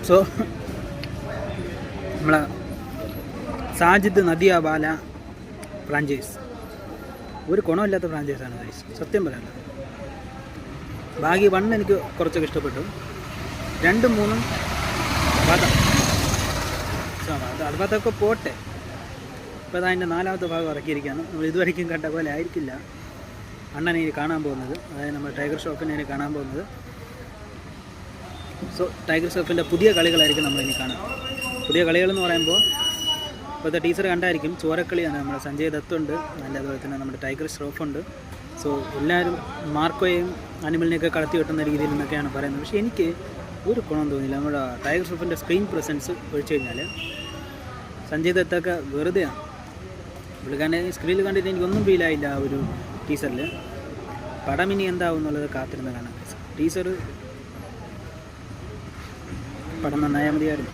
So നമ്മളെ Sajid Nadia ബാല franchise ഒരു ഗുണമില്ലാത്ത ഫ്രാഞ്ചൈസാണ് guys, സത്യം പറയാമല്ലോ. ഭാഗ്യ 1 എനിക്ക് കുറച്ചൊക്കെ ഇഷ്ടപ്പെട്ടു, 2, 3 അതൊക്കെ പോട്ടെ. ഇപ്പോൾ അതിൻ്റെ 4ാമത്തെ ഭാഗം ഇറക്കിയിരിക്കുകയാണ്. നമ്മൾ ഇതുവരെയ്ക്കും കണ്ട പോലെ ആയിരിക്കില്ല അണ്ണനെ ഇനി കാണാൻ പോകുന്നത്, അതായത് നമ്മൾ ടൈഗർ ഷ്രോഫിനെ ഇനി കാണാൻ പോകുന്നത്. സോ ടൈഗർ ഷ്രോഫിൻ്റെ പുതിയ കളികളായിരിക്കും നമ്മളിനി കാണാം. പുതിയ കളികളെന്ന് പറയുമ്പോൾ ഇപ്പോഴത്തെ ടീച്ചർ കണ്ടായിരിക്കും, ചോരക്കളിയാണ്. നമ്മുടെ സഞ്ജയ് ദത്തുണ്ട്, അതുപോലെ തന്നെ നമ്മുടെ ടൈഗർ ഷ്രോഫുണ്ട്. സോ എല്ലാവരും മാർക്കോയും അനിമലിനെയൊക്കെ കടത്തി വെട്ടുന്ന രീതിയിൽ എന്നൊക്കെയാണ് പറയുന്നത്. പക്ഷേ എനിക്ക് ഒരു ഗുണം തോന്നിയില്ല. നമ്മുടെ ടൈഗർ ഷ്രോഫിൻ്റെ സ്ക്രീൻ പ്രസൻസ് ഒഴിച്ചു കഴിഞ്ഞാൽ സഞ്ജയ് ദത്തൊക്കെ വെറുതെയാണ്. പുള്ളിക്കാരനെ സ്ക്രീനിൽ കണ്ടിട്ട് എനിക്കൊന്നും ഫീലായില്ല ആ ഒരു ടീസറിൽ. പടം ഇനി എന്താവും എന്നുള്ളത് കാത്തിരുന്ന് കാണാം. ടീസർ പടം നന്നായാൽ മതിയായിരുന്നു.